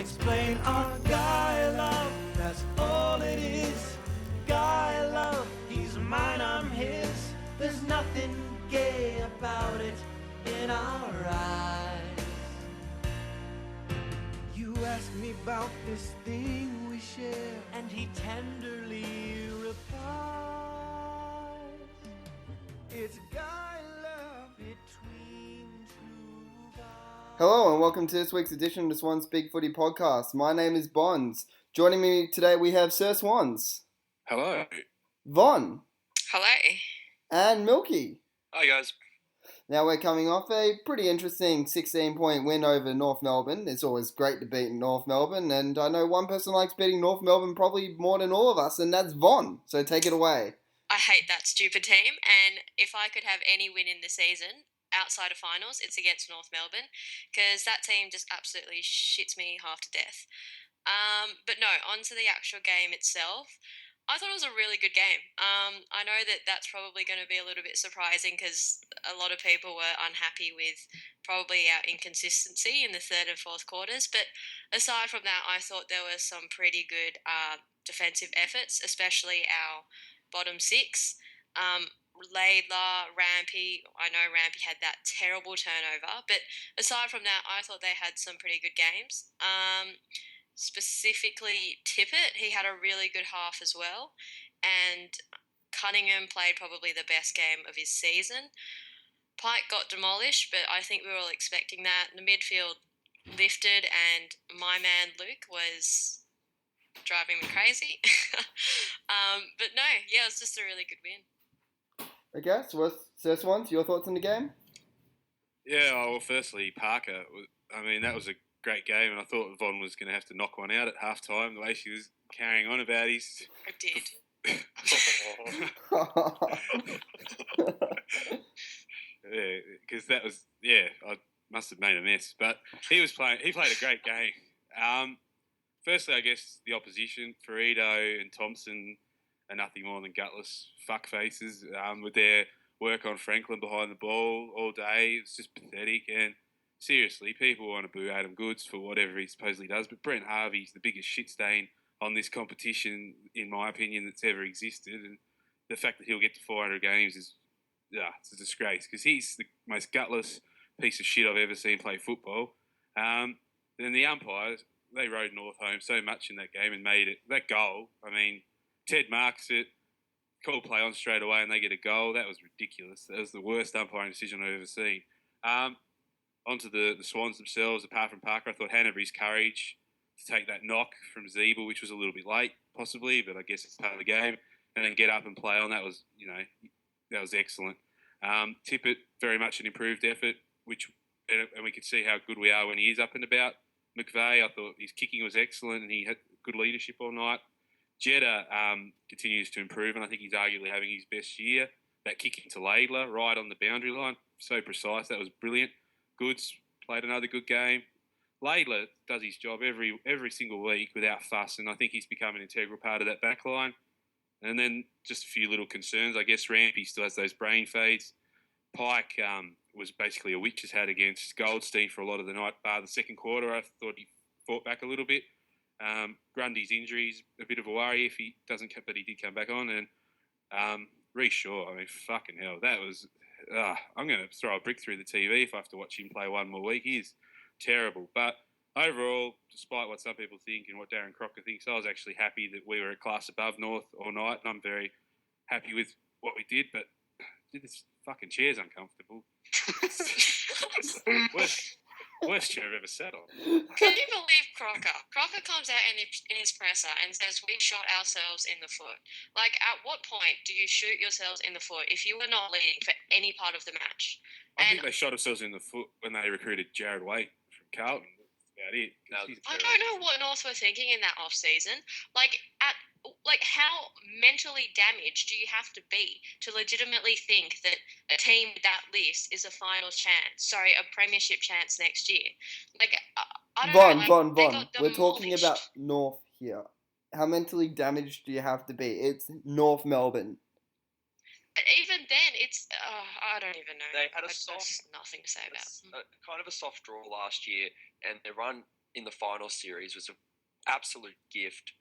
explain our guy love, that's all it is. Guy love, he's mine, I'm his. There's nothing gay about it in our eyes. You ask me about this thing we share, and he tenderly replies, it's guy love between two guys. Hello and welcome to this week's edition of the Swans Bigfooty Podcast. My name is Bonz. Joining me today we have SirSwans, Hello. Vonn, Hello. and Millky. Hi guys. Now we're coming off a pretty interesting 16-point win over North Melbourne. It's always great to beat North Melbourne, and I know one person likes beating North Melbourne probably more than all of us, and that's Vonn. So take it away. I hate that stupid team, and if I could have any win in the season outside of finals, it's against North Melbourne, because that team just absolutely shits me half to death. But no, on to the actual game itself. I thought it was a really good game. I know that that's probably going to be a little bit surprising because a lot of people were unhappy with probably our inconsistency in the third and fourth quarters. But aside from that, I thought there were some pretty good defensive efforts, especially our bottom six. Laidlaw, Rampy, I know Rampy had that terrible turnover, but aside from that, I thought they had some pretty good games. Specifically Tippett, he had a really good half as well, and Cunningham played probably the best game of his season. Pike got demolished, but I think we were all expecting that. The midfield lifted, and my man Luke was driving me crazy. But no, yeah, it was just a really good win. Okay, so SirSwans, your thoughts on the game? Yeah, well, firstly, Parker. I mean, that was a great game, and I thought Vonn was going to have to knock one out at halftime. The way she was carrying on about his. I did. Yeah, because that was I must have made a mess, but he played a great game. Firstly, I guess the opposition, Ferrito and Thompson, are nothing more than gutless fuckfaces with their work on Franklin behind the ball all day. It's just pathetic. And seriously, people want to boo Adam Goods for whatever he supposedly does, but Brent Harvey's the biggest shit stain on this competition, in my opinion, that's ever existed. And the fact that he'll get to 400 games is, it's a disgrace, because he's the most gutless piece of shit I've ever seen play football. Then the umpires, they rode North home so much in that game and made it. That goal, I mean, Ted marks it, call play on straight away, and they get a goal. That was ridiculous. That was the worst umpiring decision I've ever seen. Onto the Swans themselves, apart from Parker, I thought Hanbury's courage to take that knock from Zeeble, which was a little bit late, possibly, but I guess it's part of the game, and then get up and play on, that was excellent. Tippett, very much an improved effort, and we could see how good we are when he is up and about. McVeigh, I thought his kicking was excellent, and he had good leadership all night. Jeddah continues to improve, and I think he's arguably having his best year. That kick into Laidlaw, right on the boundary line, so precise, that was brilliant. Goods played another good game. Laidlaw does his job every single week without fuss, and I think he's become an integral part of that back line. And then just a few little concerns. I guess Rampy still has those brain fades. Pike was basically a witch's hat against Goldstein for a lot of the night, bar the second quarter. I thought he fought back a little bit. Grundy's injuries, a bit of a worry if he doesn't, but he did come back on. And Reece Shaw, I mean, fucking hell, that was... I'm going to throw a brick through the TV if I have to watch him play one more week. He is terrible. But overall, despite what some people think and what Darren Crocker thinks, I was actually happy that we were a class above North all night, and I'm very happy with what we did. But this fucking chair's uncomfortable. Worst chair I've ever sat on. Can you believe Crocker? Crocker comes out in his presser and says we shot ourselves in the foot. Like, at what point do you shoot yourselves in the foot if you were not leading for any part of the match? I think they shot themselves in the foot when they recruited Jared Waite from Carlton. That's about it. I don't know what North were thinking in that off-season. Like, how mentally damaged do you have to be to legitimately think that a team with that list is a premiership chance next year? Like, I don't know. Vonn. We're talking about North here. How mentally damaged do you have to be? It's North Melbourne. But even then, it's I don't even know. They had nothing to say about. Kind of a soft draw last year, and their run in the final series was an absolute gift.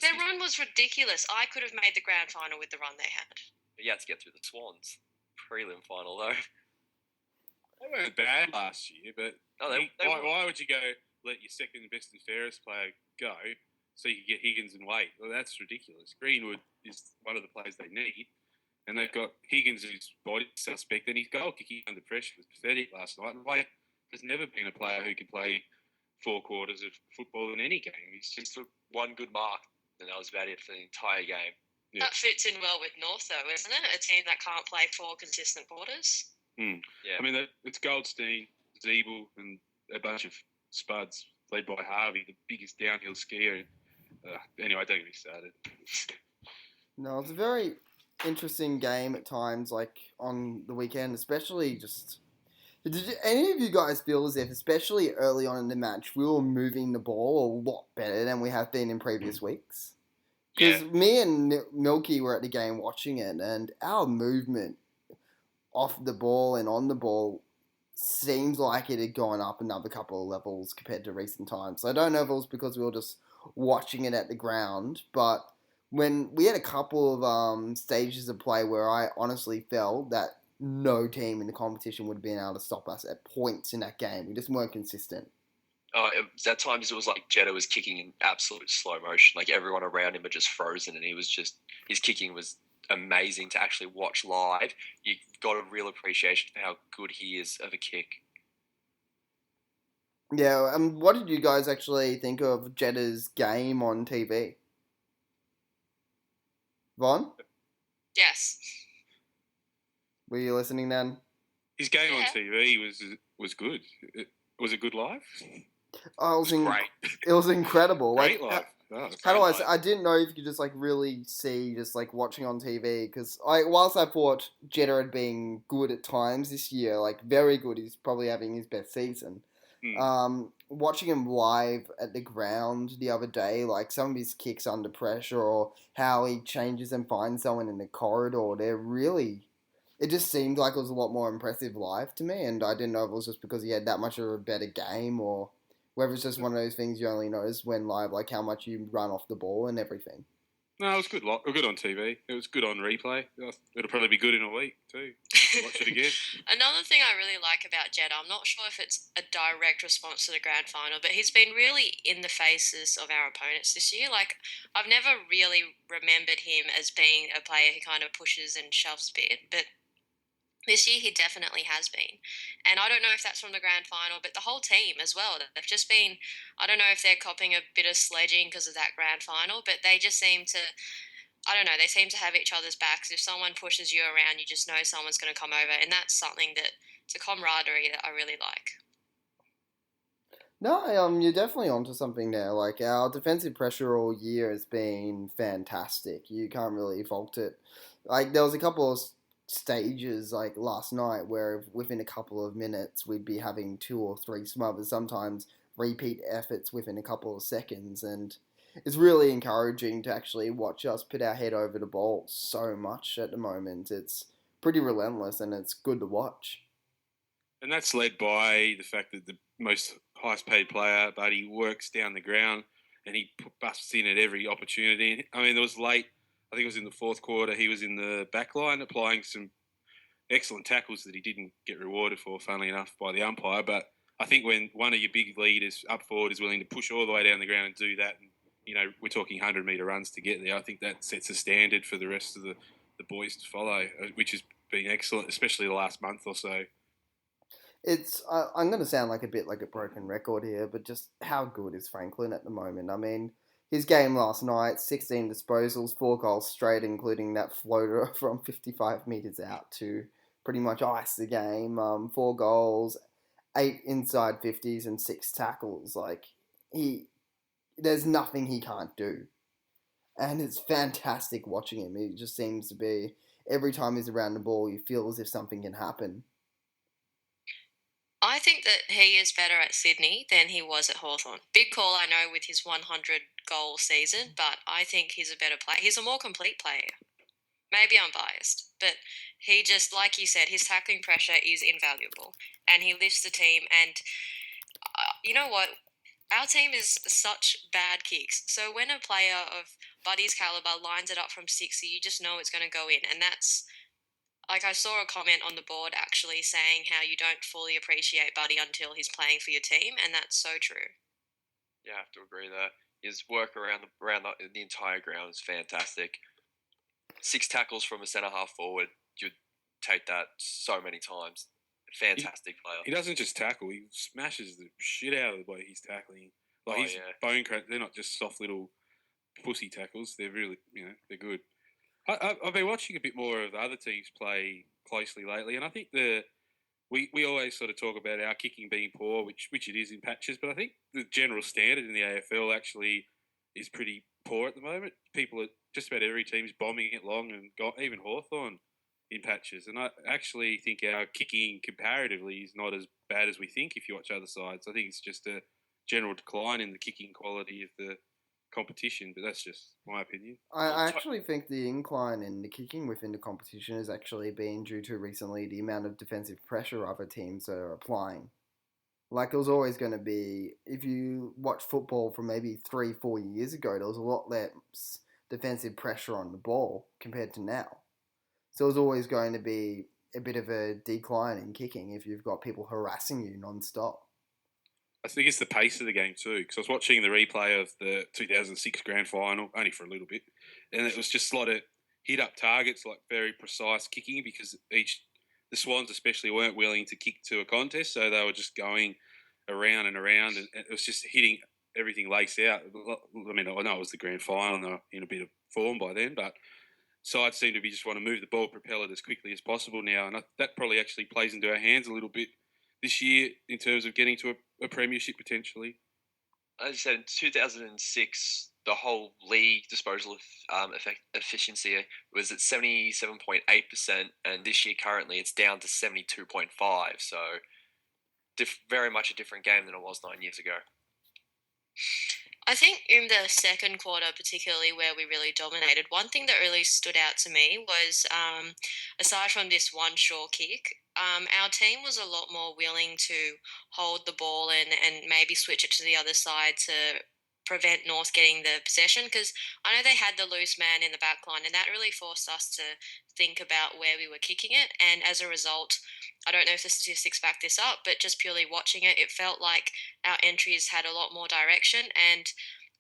Their run was ridiculous. I could have made the grand final with the run they had. You had to get through the Swans prelim final though. They weren't bad last year, but why would you go let your second best and fairest player go so you can get Higgins and Wade? Well, that's ridiculous. Greenwood is one of the players they need, and they've got Higgins who's body suspect, and his goal kicking under pressure was pathetic last night. And Wade has never been a player who can play 4 quarters of football in any game. He's just took one good mark, and that was about it for the entire game. Yeah. That fits in well with North, though, isn't it? A team that can't play 4 consistent quarters. Mm. Yeah. I mean, it's Goldstein, Zeeble, and a bunch of spuds led by Harvey, the biggest downhill skier. Anyway, don't get me started. No, it's a very interesting game at times, like on the weekend, especially just... Did any of you guys feel as if, especially early on in the match, we were moving the ball a lot better than we have been in previous weeks? Because me and Millky were at the game watching it, and our movement off the ball and on the ball seems like it had gone up another couple of levels compared to recent times. I don't know if it was because we were just watching it at the ground, but when we had a couple of stages of play where I honestly felt that no team in the competition would have been able to stop us at points in that game. We just weren't consistent. At times it was like Jetta was kicking in absolute slow motion. Like everyone around him had just frozen, and his kicking was amazing to actually watch live. You got a real appreciation for how good he is of a kick. Yeah, what did you guys actually think of Jetta's game on TV? Vonn? Yes. Were you listening then? His game on TV was good. Was it good live? Oh, it was great. It was incredible. Great like, live. How do I say? I didn't know if you could just like really see just like watching on TV, because whilst I thought Jetta had been good at times this year, like very good, he's probably having his best season. Watching him live at the ground the other day, like some of his kicks under pressure or how he changes and finds someone in the corridor, it just seemed like it was a lot more impressive live to me, and I didn't know if it was just because he had that much of a better game or whether it's just one of those things you only notice when live, like how much you run off the ball and everything. No, it was good. Good on TV. It was good on replay. It'll probably be good in a week too. Watch it again. Another thing I really like about Jetta, I'm not sure if it's a direct response to the grand final, but he's been really in the faces of our opponents this year. Like, I've never really remembered him as being a player who kind of pushes and shoves a bit, but this year he definitely has been. And I don't know if that's from the grand final, but the whole team as well. They've just been, I don't know if they're copping a bit of sledging because of that grand final, but they just seem to, I don't know, they seem to have each other's backs. If someone pushes you around, you just know someone's going to come over. And that's something it's a camaraderie that I really like. No, you're definitely onto something there. Like, our defensive pressure all year has been fantastic. You can't really fault it. Like, there was a couple of stages like last night where within a couple of minutes we'd be having 2 or 3 smothers, sometimes repeat efforts within a couple of seconds, and it's really encouraging to actually watch us put our head over the ball so much at the moment. It's pretty relentless and it's good to watch. And that's led by the fact that the most highest paid player, but he works down the ground and he busts in at every opportunity. I mean, it was late. I think it was in the 4th quarter. He was in the back line applying some excellent tackles that he didn't get rewarded for, funnily enough, by the umpire. But I think when one of your big leaders up forward is willing to push all the way down the ground and do that, and, we're talking 100-metre runs to get there, I think that sets a standard for the rest of the boys to follow, which has been excellent, especially the last month or so. I'm going to sound like a bit like a broken record here, but just how good is Franklin at the moment? I mean, his game last night, 16 disposals, 4 goals straight, including that floater from 55 metres out to pretty much ice the game. 4 goals, 8 inside 50s and 6 tackles. Like, there's nothing he can't do. And it's fantastic watching him. He just seems to be, every time he's around the ball, you feel as if something can happen. I think that he is better at Sydney than he was at Hawthorn. Big call, I know, with his 100-goal season, but I think he's a better player. He's a more complete player. Maybe I'm biased, but he just, like you said, his tackling pressure is invaluable, and he lifts the team. And you know what? our team is such bad kicks. So when a player of Buddy's caliber lines it up from 60, you just know it's going to go in. And that's, like, I saw a comment on the board actually saying how you don't fully appreciate Buddy until he's playing for your team, and that's so true. Yeah, I have to agree there. His work around the entire ground is fantastic. 6 tackles from a centre-half forward, you'd take that so many times. Fantastic player. He doesn't just tackle; he smashes the shit out of the way he's tackling. Like his bone crack, they're not just soft little pussy tackles. They're really, they're good. I've been watching a bit more of the other teams play closely lately, and I think we always sort of talk about our kicking being poor, which it is in patches, but I think the general standard in the AFL actually is pretty poor at the moment. People at just about every team's bombing it long, and got even Hawthorn in patches. And I actually think our kicking comparatively is not as bad as we think if you watch other sides. I think it's just a general decline in the kicking quality of the competition, but that's just my opinion. I actually think the incline in the kicking within the competition has actually been due to recently the amount of defensive pressure other teams are applying. Like, it was always going to be, if you watch football from maybe 3-4 years ago, there was a lot less defensive pressure on the ball compared to now. So it was always going to be a bit of a decline in kicking if you've got people harassing you non-stop. I think it's the pace of the game too, because I was watching the replay of the 2006 Grand Final, only for a little bit, and it was just a lot of hit-up targets, like very precise kicking, because the Swans especially weren't willing to kick to a contest, so they were just going around and around, and it was just hitting everything lace out. I mean, I know it was the Grand Final, and they're in a bit of form by then, but sides seem to be just want to move the ball, propel it as quickly as possible now, and that probably actually plays into our hands a little bit this year in terms of getting to a premiership potentially. As I said, in 2006, the whole league disposal efficiency was at 77.8%, and this year currently it's down to 72.5%. So very much a different game than it was 9 years ago. I think in the second quarter, particularly where we really dominated, one thing that really stood out to me was, aside from this one short kick, our team was a lot more willing to hold the ball and maybe switch it to the other side to prevent North getting the possession, because I know they had the loose man in the back line, and that really forced us to think about where we were kicking it. And as a result, I don't know if the statistics back this up, but just purely watching it, it felt like our entries had a lot more direction. And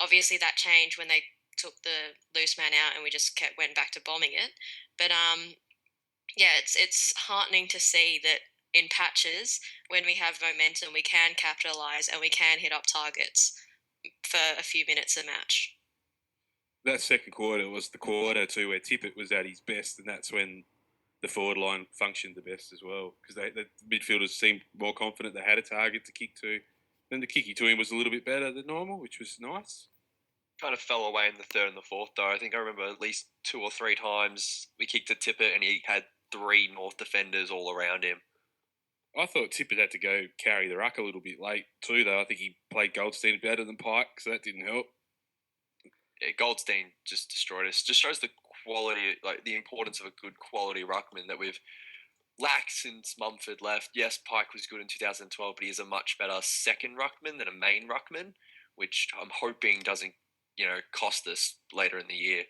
obviously that changed when they took the loose man out and we just went back to bombing it. But yeah, it's heartening to see that in patches, when we have momentum, we can capitalise and we can hit up targets for a few minutes a match. That second quarter was the quarter too where Tippett was at his best, and that's when the forward line functioned the best as well, because the midfielders seemed more confident they had a target to kick to. Then the kicky to him was a little bit better than normal, which was nice. Kind of fell away in the third and the fourth, though. I think I remember at least 2 or 3 times we kicked to Tippett and he had 3 North defenders all around him. I thought Tippett had to go carry the ruck a little bit late too, though. I think he played Goldstein better than Pykes, so that didn't help. Yeah, Goldstein just destroyed us. Just shows the quality, like the importance of a good quality ruckman that we've lacked since Mumford left. Yes, Pike was good in 2012, but he is a much better second ruckman than a main ruckman, which I'm hoping doesn't, cost us later in the year.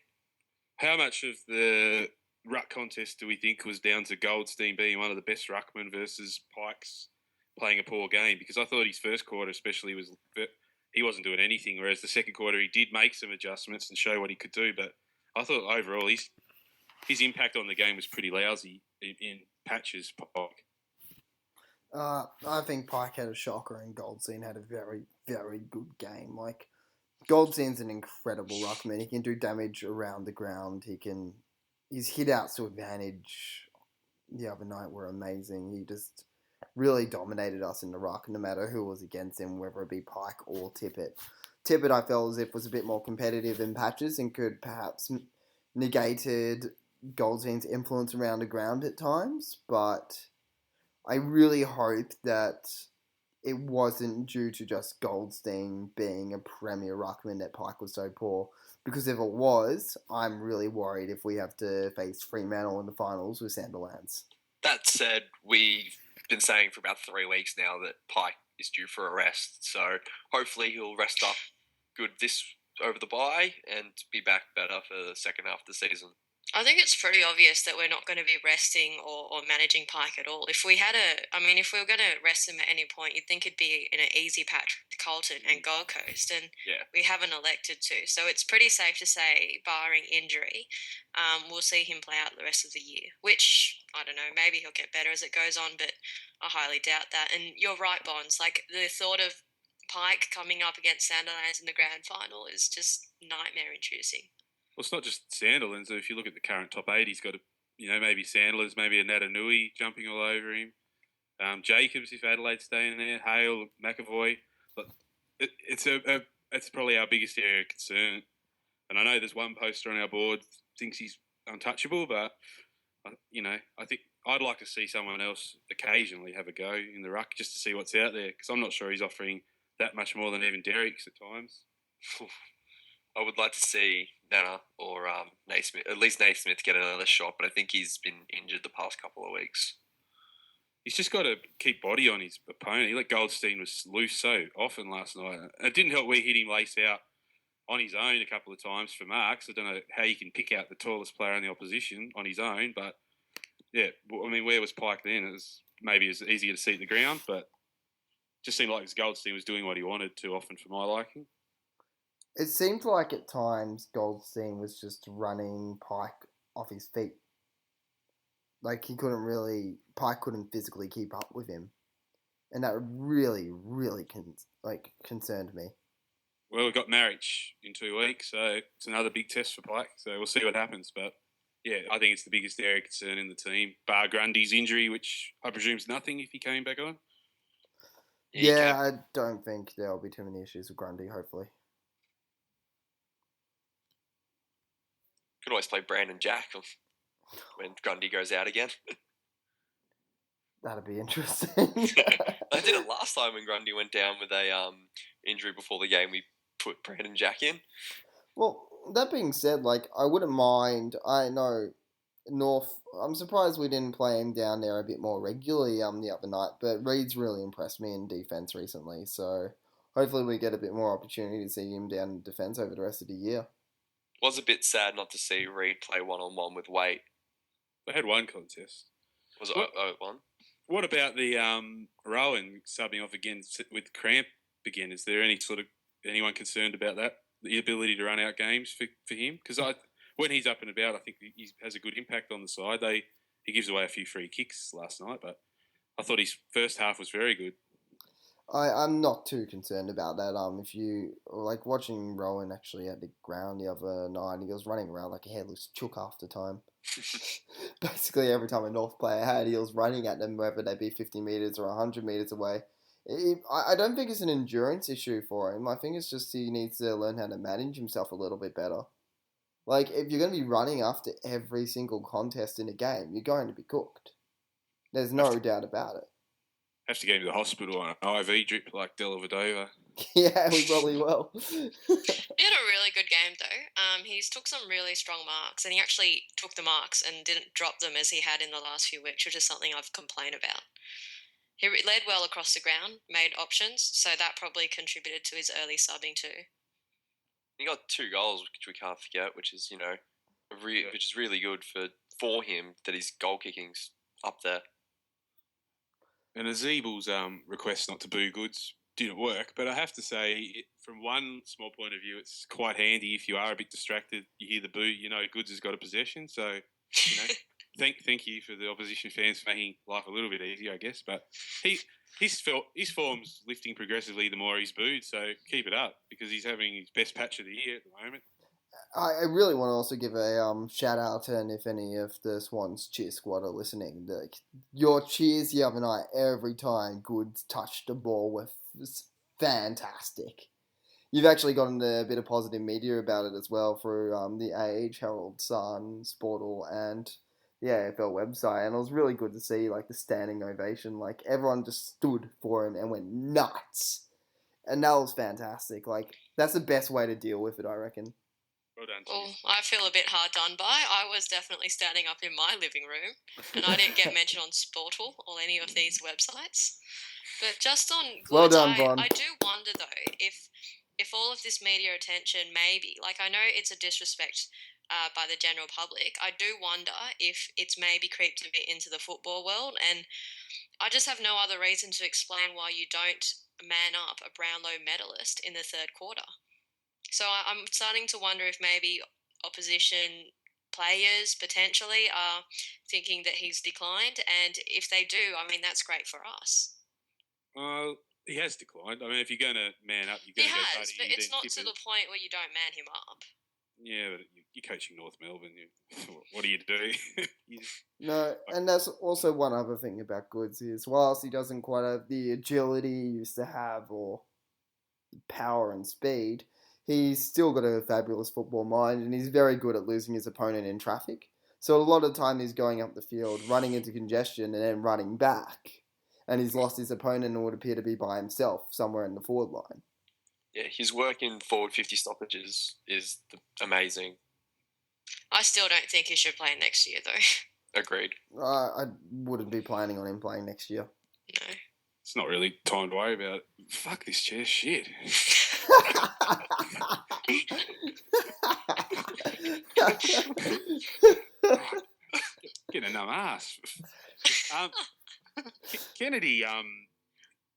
How much of the ruck contest do we think was down to Goldstein being one of the best ruckmen versus Pykes playing a poor game? Because I thought his first quarter especially he wasn't doing anything, whereas the second quarter he did make some adjustments and show what he could do. But I thought overall his impact on the game was pretty lousy in patches, Pike. I think Pike had a shocker and Goldstein had a very, very good game. Like, Goldstein's an incredible ruckman. He can do damage around the ground. His hit-outs to advantage the other night were amazing. He just really dominated us in the ruck, no matter who was against him, whether it be Pike or Tippett. Tippett, I felt as if was a bit more competitive in patches and could perhaps negated Goldstein's influence around the ground at times, but I really hope that it wasn't due to just Goldstein being a premier ruckman that Pike was so poor. Because if it was, I'm really worried if we have to face Fremantle in the finals with Sandilands. That said, we've been saying for about 3 weeks now that Pike is due for a rest. So hopefully he'll rest up good this over the bye and be back better for the second half of the season. I think it's pretty obvious that we're not going to be resting or managing Pike at all. If we were going to rest him at any point, you'd think it'd be in an easy patch with Carlton and Gold Coast, and we haven't elected to. So it's pretty safe to say, barring injury, we'll see him play out the rest of the year, which, I don't know, maybe he'll get better as it goes on, but I highly doubt that. And you're right, Bonz, like the thought of Pike coming up against Sandilands in the grand final is just nightmare-inducing. Well, it's not just Sandilands. If you look at the current top 8, he's got maybe Sandler's, maybe a Natanui jumping all over him. Jacobs, if Adelaide's staying there. Hale, McAvoy. But it's probably our biggest area of concern. And I know there's one poster on our board thinks he's untouchable, but I think I'd like to see someone else occasionally have a go in the ruck just to see what's out there, because I'm not sure he's offering that much more than even Derrick's at times. I would like to see Nana or Naismith, at least Naismith, get another shot, but I think he's been injured the past couple of weeks. He's just got to keep body on his opponent. He let Goldstein was loose so often last night. It didn't help we hit him lace out on his own a couple of times for marks. I don't know how you can pick out the tallest player in the opposition on his own, but yeah, I mean, where was Pike then? It was maybe as easier to see at the ground, but it just seemed like Goldstein was doing what he wanted too often for my liking. It seemed like at times Goldstein was just running Pike off his feet. Like Pike couldn't physically keep up with him. And that really, really concerned me. Well, we've got marriage in 2 weeks, so it's another big test for Pike. So we'll see what happens. But yeah, I think it's the biggest area of concern in the team, bar Grundy's injury, which I presume is nothing if he came back on. Yeah, I don't think there'll be too many issues with Grundy, hopefully. Could always play Brandon Jack when Grundy goes out again. That'd be interesting. I did it last time when Grundy went down with a injury before the game. We put Brandon Jack in. Well, that being said, I wouldn't mind. I know North. I'm surprised we didn't play him down there a bit more regularly the other night. But Reed's really impressed me in defense recently, so hopefully we get a bit more opportunity to see him down in defense over the rest of the year. Was a bit sad not to see Reed play one-on-one with Waite. They had one contest. Was it 0-1? What about the Rowan subbing off again with cramp again? Is there anyone concerned about that? The ability to run out games for him? Because when he's up and about, I think he has a good impact on the side. He gives away a few free kicks last night, but I thought his first half was very good. I'm not too concerned about that. If you watching Rowan actually at the ground the other night, he was running around like a headless chook half the time. Basically, every time a North player had, he was running at them, whether they be 50 metres or 100 metres away. I don't think it's an endurance issue for him. I think it's just he needs to learn how to manage himself a little bit better. If you're going to be running after every single contest in a game, you're going to be cooked. There's no doubt about it. Have to get him to the hospital on an IV drip like Dellavedova. Yeah, we probably will. He had a really good game, though. He's took some really strong marks, and he actually took the marks and didn't drop them as he had in the last few weeks, which is something I've complained about. He led well across the ground, made options, so that probably contributed to his early subbing too. He got 2 goals, which we can't forget, which is which is really good for him that his goal kicking's up there. And Azebel's request not to boo Goods didn't work, but I have to say, from one small point of view, it's quite handy if you are a bit distracted, you hear the boo, Goods has got a possession, so, thank you for the opposition fans for making life a little bit easier, I guess, but his form's lifting progressively the more he's booed, so keep it up, because he's having his best patch of the year at the moment. I really want to also give a shout out to, and if any of the Swans cheer squad are listening, your cheers the other night every time Goods touched the ball was fantastic. You've actually gotten a bit of positive media about it as well through the Age, Herald Sun, Sportal, and the AFL website, and it was really good to see the standing ovation. Everyone just stood for him and went nuts, and that was fantastic. That's the best way to deal with it, I reckon. Well done, Well, Cheers. I feel a bit hard done by. I was definitely standing up in my living room, and I didn't get mentioned on Sportal or any of these websites. But just on goods, Well done, Vonn. I do wonder though if all of this media attention, maybe, like, I know it's a disrespect by the general public. I do wonder if it's maybe creeped a bit into the football world, and I just have no other reason to explain why you don't man up a Brownlow medalist in the third quarter. So I'm starting to wonder if maybe opposition players potentially are thinking that he's declined, and if they do, I mean, that's great for us. Well, he has declined. I mean, if you're going to man up, you're He going to go has, party but and it's then not tip to it. the point where you don't man him up. Yeah, but you're coaching North Melbourne. What do you do? You just- No, and that's also one other thing about Goods is whilst he doesn't quite have the agility he used to have or power and speed, he's still got a fabulous football mind and he's very good at losing his opponent in traffic. So a lot of the time he's going up the field, running into congestion and then running back. And he's lost his opponent and would appear to be by himself somewhere in the forward line. Yeah, his work in forward 50 stoppages is amazing. I still don't think he should play next year, though. Agreed. I wouldn't be planning on him playing next year. No. It's not really time to worry about it. Fuck this chair, shit. Getting a numb ass. Kennedy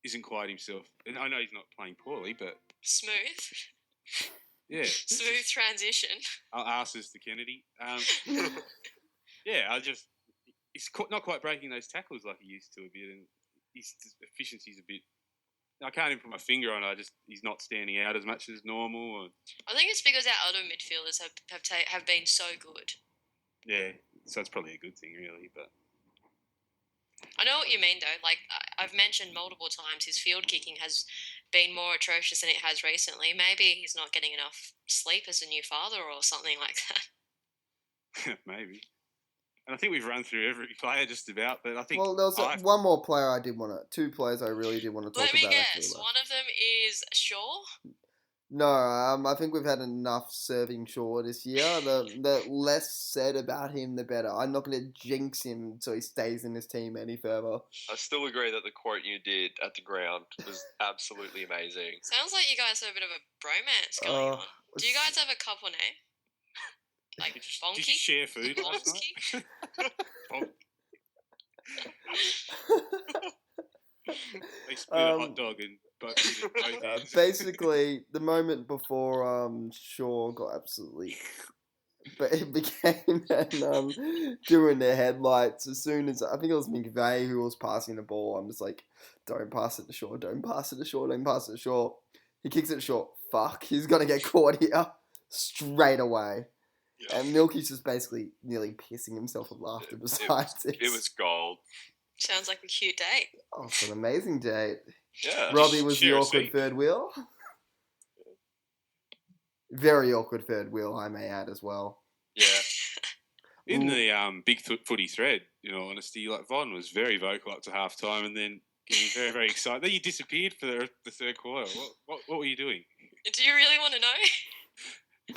isn't quite himself. And I know he's not playing poorly, but Smooth. yeah. Smooth transition. I'll ask this to Kennedy. Yeah, he's not quite breaking those tackles like he used to a bit, and his efficiency's a bit. I can't even put my finger on it. He's not standing out as much as normal. I think it's because our other midfielders have been so good. Yeah, so it's probably a good thing, really. But I know what you mean, though. Like, I've mentioned multiple times, his field kicking has been more atrocious than it has recently. Maybe he's not getting enough sleep as a new father or something like that. maybe. And I think we've run through every player just about, but I think... Well, there was one more player two players I really did want to talk Let me about. guess, one of them is Shaw? No, I think we've had enough serving Shaw this year. The less said about him, the better. I'm not going to jinx him so he stays in this team any further. I still agree that the quote you did at the ground was absolutely amazing. Sounds like you guys have a bit of a bromance going on. Do you guys have a couple name? Like Did Bonky? you share food last night? They split a hot dog and both ends. Basically, the moment before Shaw got absolutely... But it became doing their headlights as soon as... I think it was McVeigh who was passing the ball. I'm just like, don't pass it to Shaw, don't pass it to Shaw, don't pass it to Shaw. He kicks it short. Fuck, he's going to get caught here straight away. Yeah. And Millky's just basically nearly pissing himself with laughter besides this. It was gold. Sounds like a cute date. Oh, it's an amazing date. Yeah. Robbie was the share a awkward seat. third wheel. Very awkward third wheel, I may add, as well. Yeah. In the big footy thread, in all honesty, like Vonn was very vocal up to half time and then getting very, very excited. Then you disappeared for the third quarter. What were you doing? Do you really want to know?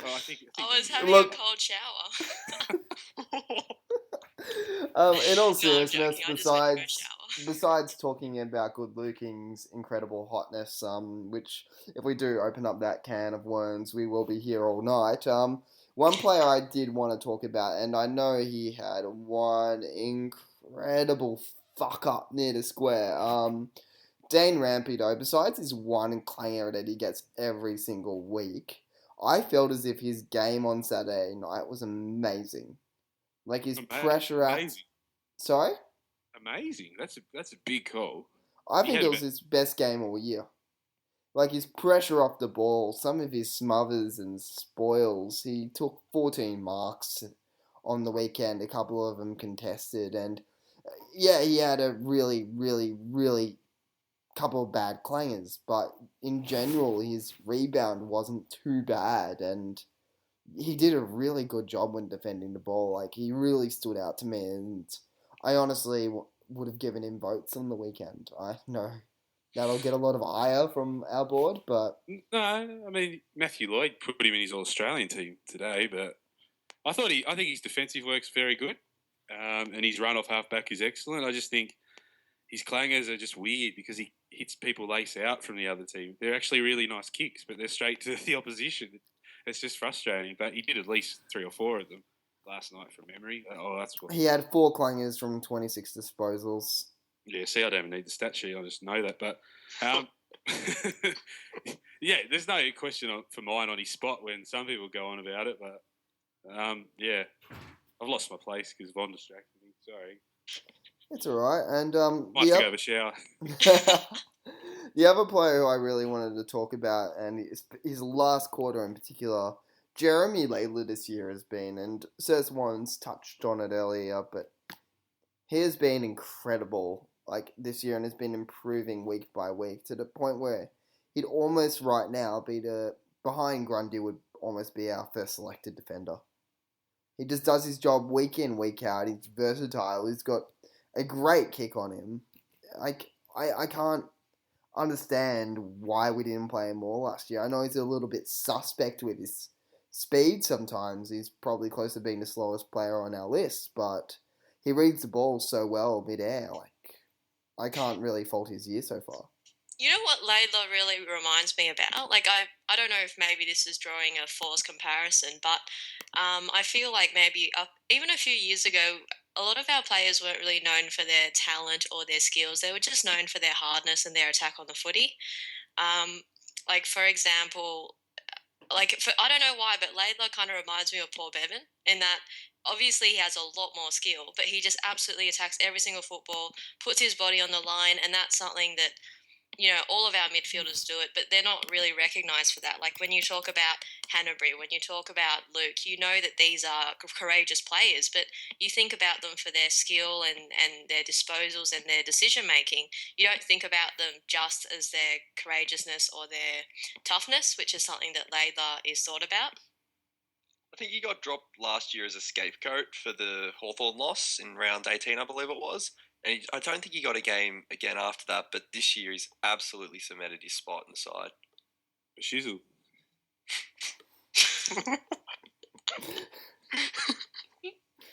Oh, I think I was having Look- a cold shower. In all No, I'm seriousness, joking. I just went for a shower. besides talking about Good Luking's incredible hotness, which if we do open up that can of worms, we will be here all night. One player I did want to talk about, and I know he had one incredible fuck up near the square. Dane Rampy, though, besides his one clanger that he gets every single week, I felt as if his game on Saturday night was amazing. Like his pressure out. Amazing. Sorry? Amazing. That's a big call. I He think had it a was bit- his best game all year. Like his pressure off the ball, some of his smothers and spoils. He took 14 marks on the weekend, a couple of them contested, and yeah, he had a really, really, really couple of bad clangers, but in general, his rebound wasn't too bad, and he did a really good job when defending the ball. Like, he really stood out to me, and I honestly would have given him votes on the weekend. I know that'll get a lot of ire from our board, but... No, I mean, Matthew Lloyd put him in his All-Australian team today, but I think his defensive work's very good, and his run-off halfback is excellent. I just think his clangers are just weird because he hits people lace out from the other team. They're actually really nice kicks, but they're straight to the opposition. It's just frustrating, but he did at least 3 or 4 of them last night from memory. Oh, that's what... He had 4 clangers from 26 disposals. Yeah, see, I don't even need the stat sheet. I just know that. But, yeah, there's no question for mine on his spot when some people go on about it. But, yeah, I've lost my place because Vonn distracted me. Sorry. It's all right. And might have to go have a shower. The other player who I really wanted to talk about, and his last quarter in particular, Jeremy Laidler this year has been, and SirSwans touched on it earlier, but he has been incredible this year and has been improving week by week to the point where he'd almost right now be behind Grundy would almost be our first selected defender. He just does his job week in, week out. He's versatile. He's got a great kick on him. I can't understand why we didn't play him more last year. I know he's a little bit suspect with his speed sometimes. He's probably close to being the slowest player on our list, but he reads the ball so well mid-air. I can't really fault his year so far. You know what Laidler really reminds me about? I don't know if maybe this is drawing a forced comparison, but I feel like maybe even a few years ago, a lot of our players weren't really known for their talent or their skills. They were just known for their hardness and their attack on the footy. For example, I don't know why, but Laidler kind of reminds me of Paul Bevan in that obviously he has a lot more skill, but he just absolutely attacks every single football, puts his body on the line, and that's something that, all of our midfielders do it, but they're not really recognised for that. Like when you talk about Hanbury, when you talk about Luke, you know that these are courageous players, but you think about them for their skill and their disposals and their decision-making. You don't think about them just as their courageousness or their toughness, which is something that Laidler is thought about. I think he got dropped last year as a scapegoat for the Hawthorn loss in round 18, I believe it was. And I don't think he got a game again after that, but this year he's absolutely cemented his spot in the side. Shizzle.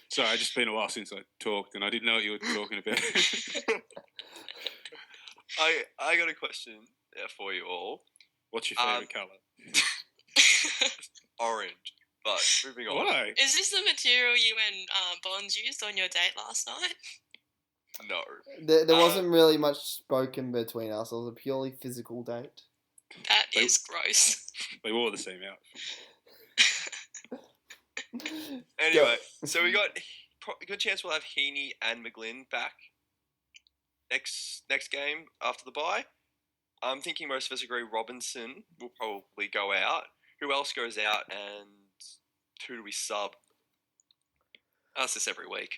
Sorry, it's just been a while since I talked and I didn't know what you were talking about. I got a question for you all. What's your favourite colour? Orange. But moving on. Why? Is this the material you and Bonz used on your date last night? No. There wasn't really much spoken between us. It was a purely physical date. That is gross. They wore the same outfit. Anyway, so we got a good chance we'll have Heaney and McGlynn back next game after the bye. I'm thinking most of us agree Robinson will probably go out. Who else goes out and who do we sub? Ask this every week.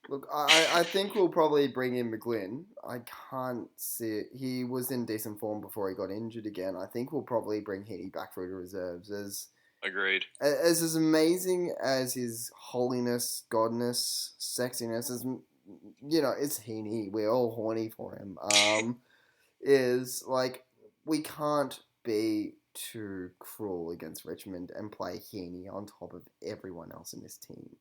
Look, I think we'll probably bring in McGlynn. I can't see it. He was in decent form before he got injured again. I think we'll probably bring Heaney back through to reserves. Agreed. As amazing as his holiness, godness, sexiness is, it's Heaney. We're all horny for him. We can't be too cruel against Richmond and play Heaney on top of everyone else in this team.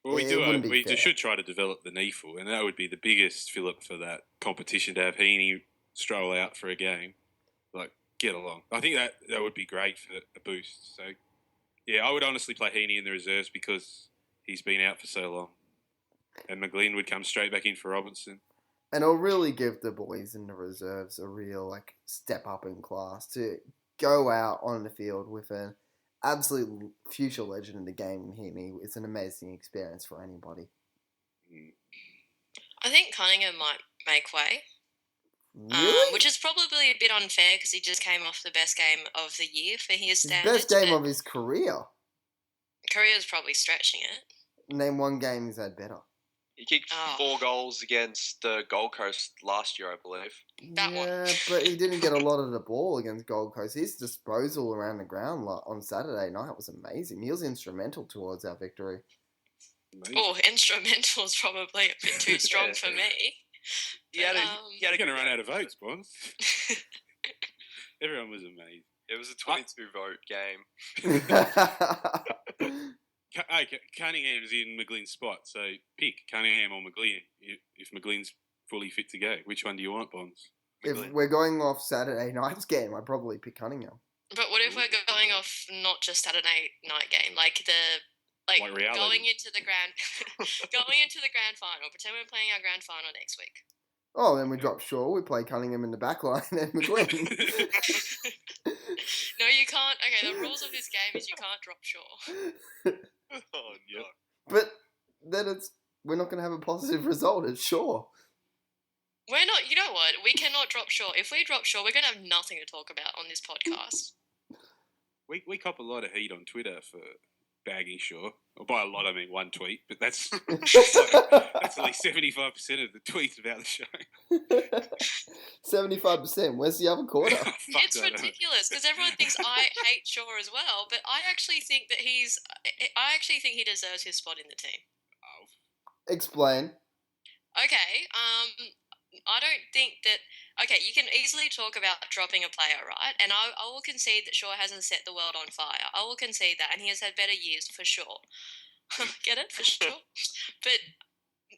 Well, we should try to develop the NEFL, and that would be the biggest fillip for that competition to have Heaney stroll out for a game. Get along. I think that would be great for a boost. So, yeah, I would honestly play Heaney in the reserves because he's been out for so long. And McGlynn would come straight back in for Robinson. And it'll really give the boys in the reserves a real step up in class to go out on the field with an absolute future legend in the game in Heaney. It's an amazing experience for anybody. I think Cunningham might make way. Really? Which is probably a bit unfair because he just came off the best game of the year for his standards. Best game of his career. Career's probably stretching it. Name one game he's had better. He kicked 4 goals against the Gold Coast last year, I believe. But he didn't get a lot of the ball against Gold Coast. His disposal around the ground on Saturday night was amazing. He was instrumental towards our victory. Oh, instrumental is probably a bit too strong for me. He You're going to run out of votes, Bonz. Everyone was amazed. It was a 22 vote game. Cunningham's in McGlynn's spot, so pick Cunningham or McGlynn if McGlynn's fully fit to go. Which one do you want, Bonz? If we're going off Saturday night's game, I'd probably pick Cunningham. But what if we're going off not just Saturday night game, like reality. going into the grand final? Pretend we're playing our grand final next week. Oh, then we drop Shaw. We play Cunningham in the back line and McGlynn. No, you can't. Okay, the rules of this game is you can't drop Shaw. Oh no! But then we're not going to have a positive result at Shaw. We're not. You know what? We cannot drop Shaw. If we drop Shaw, we're going to have nothing to talk about on this podcast. We cop a lot of heat on Twitter for bagging Shaw. Or by a lot, I mean one tweet, but that's at least 75% of the tweets about the show. 75%. Where's the other quarter? It's ridiculous because everyone thinks I hate Shaw as well, but I actually think that he deserves his spot in the team. Explain. Okay, I don't think that... Okay, you can easily talk about dropping a player, right? And I will concede that Shaw hasn't set the world on fire. I will concede that, and he has had better years for sure. Get it? For sure. But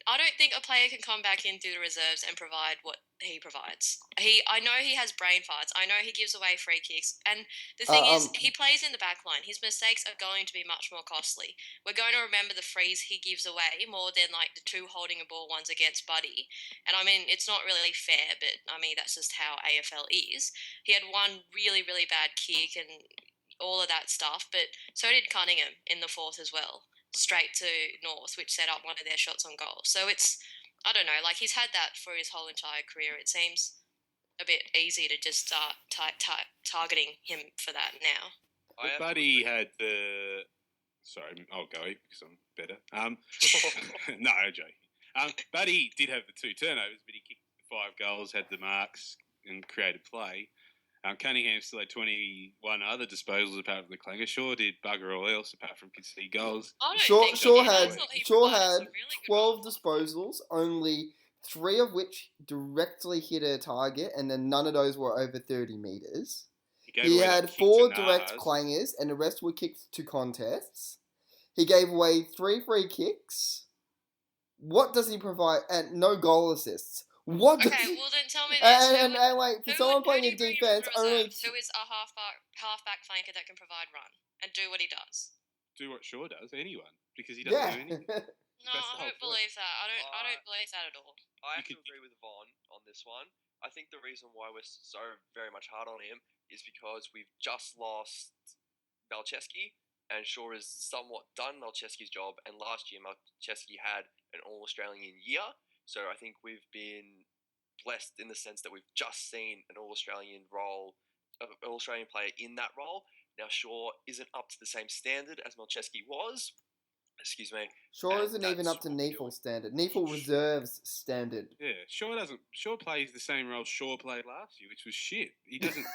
I don't think a player can come back in through the reserves and provide what he provides. I know he has brain farts. I know he gives away free kicks. And the thing is, he plays in the back line. His mistakes are going to be much more costly. We're going to remember the frees he gives away more than like the two holding a ball ones against Buddy. And I mean, it's not really fair, but I mean, that's just how AFL is. He had one really, really bad kick and all of that stuff, but so did Cunningham in the fourth as well, straight to North, which set up one of their shots on goal. So it's, I don't know, like he's had that for his whole entire career. It seems a bit easy to just start targeting him for that now. Buddy had the... Sorry, I'll go because I'm better. No, I'm joking. Buddy did have the 2 turnovers, but he kicked 5 goals, had the marks and created play. Cunningham still had 21 other disposals apart from the clanger. Shaw did bugger all else apart from conceding goals. Shaw had 12 disposals, only 3 of which directly hit a target, and then none of those were over 30 metres. He had 4 direct clangers, and the rest were kicked to contests. He gave away 3 free kicks. What does he provide? And no goal assists. What? Okay, well then tell me this. And like, for someone playing in defense, only... Who is a halfback flanker that can provide run and do what he does? Do what Shaw does, anyone, because he doesn't do anything. No, I don't believe that. I don't believe that at all. I have to agree with Vonn on this one. I think the reason why we're so very much hard on him is because we've just lost Malcheski, and Shaw has somewhat done Malcheski's job, and last year Malcheski had an All-Australian year. So I think we've been blessed in the sense that we've just seen an All-Australian player in that role. Now Shaw isn't up to the same standard as Malcheski was. Excuse me. Shaw isn't even up to Neefle's standard. Neefle reserves standard. Yeah, Shaw plays the same role Shaw played last year, which was shit. He doesn't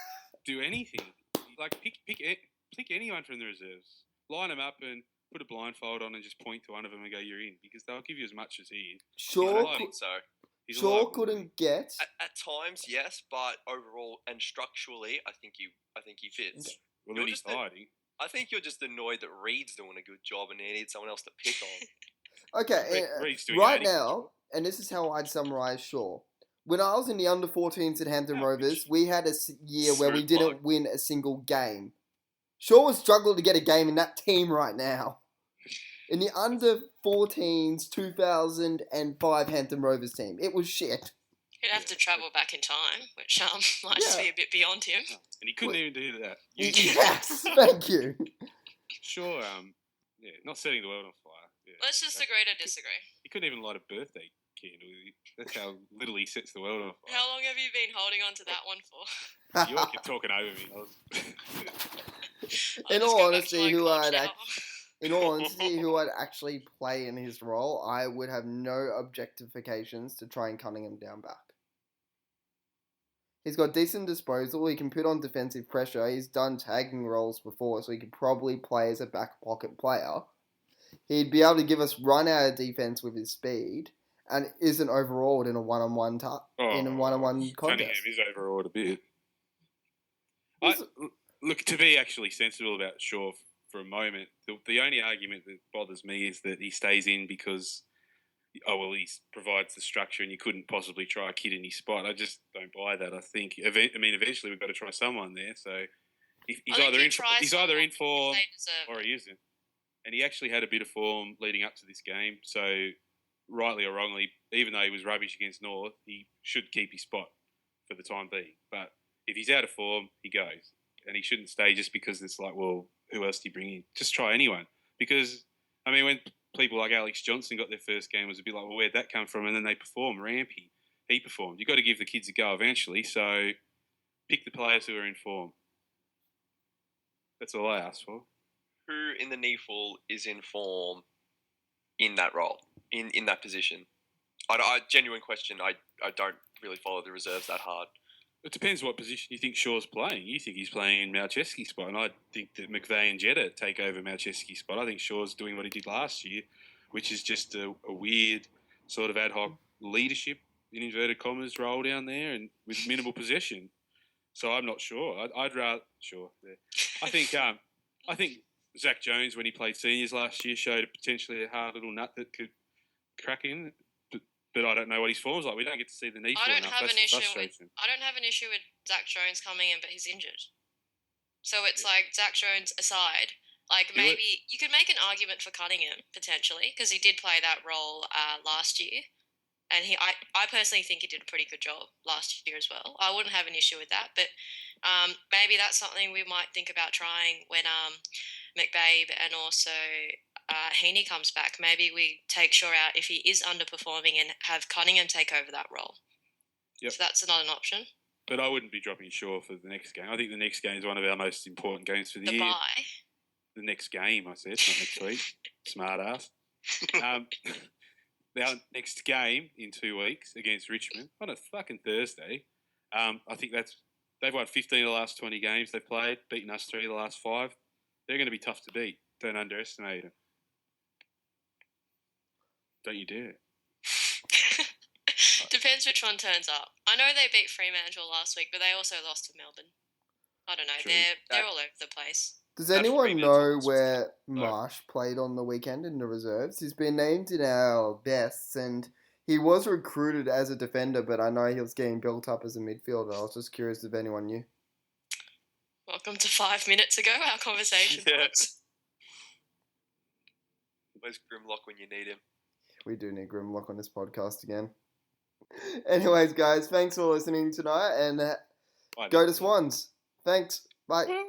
do anything. Like pick anyone from the reserves, line them up and put a blindfold on and just point to one of them and go, "You're in," because they'll give you as much as he is. Shaw couldn't get at times, yes, but overall and structurally, I think he fits. Well, then he's hiding. I think you're just annoyed that Reed's doing a good job and they need someone else to pick on. Okay, right now, and this is how I'd summarise Shaw. When I was in the under-14s at Hampton Rovers, we had a year where we didn't win a single game. Shaw was struggling to get a game in that team right now. In the under-14s 2005 Hampton Rovers team, it was shit. He'd have to travel back in time, which might just be a bit beyond him. And he couldn't even do that. Yes, thank you. Sure, not setting the world on fire. Yeah. Let's just agree to disagree. He couldn't even light a birthday candle. That's how little he sets the world on fire. How long have you been holding on to that one for? You all keep talking over me. In all honesty, who I'd actually play in his role, I would have no objectifications to trying Cunningham down back. He's got decent disposal, he can put on defensive pressure, he's done tagging roles before, so he could probably play as a back pocket player. He'd be able to give us run out of defense with his speed, and isn't overawed in a one-on-one contest. Cunningham is overawed a bit. Look, to be actually sensible about Shaw for a moment, the only argument that bothers me is that he stays in because, he provides the structure and you couldn't possibly try a kid in his spot. I just don't buy that. I think, eventually we've got to try someone there. So he's either in form or he isn't. And he actually had a bit of form leading up to this game. So, rightly or wrongly, even though he was rubbish against North, he should keep his spot for the time being. But if he's out of form, he goes. And he shouldn't stay just because it's like, well, who else do you bring in? Just try anyone. Because, when people like Alex Johnson got their first game, it was a bit like, well, where'd that come from? And then they performed. Rampy, he performed. You've got to give the kids a go eventually. So pick the players who are in form. That's all I ask for. Who in the NEAFL is in form in that role, in that position? Genuine question. I don't really follow the reserves that hard. It depends what position you think Shaw's playing. You think he's playing in Malcheski's spot, and I think that McVeigh and Jetta take over Malcheski's spot. I think Shaw's doing what he did last year, which is just a weird sort of ad hoc leadership, in inverted commas, role down there and with minimal possession. So I'm not sure. I'd rather... Sure. Yeah. I think Zach Jones, when he played seniors last year, showed potentially a hard little nut that could crack in. But I don't know what his form's like. We don't get to see the NEAFL enough. I don't have an issue with Zach Jones coming in, but he's injured. So it's like Zach Jones aside, maybe you could make an argument for Cunningham potentially because he did play that role last year, and I personally think he did a pretty good job last year as well. I wouldn't have an issue with that, but maybe that's something we might think about trying when McBabe and also Heaney comes back. Maybe we take Shaw out if he is underperforming and have Cunningham take over that role. Yep. So that's not an option. But I wouldn't be dropping Shaw for the next game. I think the next game is one of our most important games for the year. Bye. The next game, I said, not next week. Smart ass. Our next game in 2 weeks against Richmond on a fucking Thursday. I think they've won 15 of the last 20 games they've played, beaten us 3 of the last 5. They're going to be tough to beat. Don't underestimate them. Don't you dare. Depends which one turns up. I know they beat Fremantle last week, but they also lost to Melbourne. I don't know. True. They're all over the place. Does anyone know where Marsh played on the weekend in the reserves? He's been named in our bests, and he was recruited as a defender, but I know he was getting built up as a midfielder. I was just curious if anyone knew. Welcome to 5 minutes ago, our conversation. Where's Grimlock when you need him? We do need Grimlock on this podcast again. Anyways, guys, thanks for listening tonight, and go to Swans. Thanks. Bye.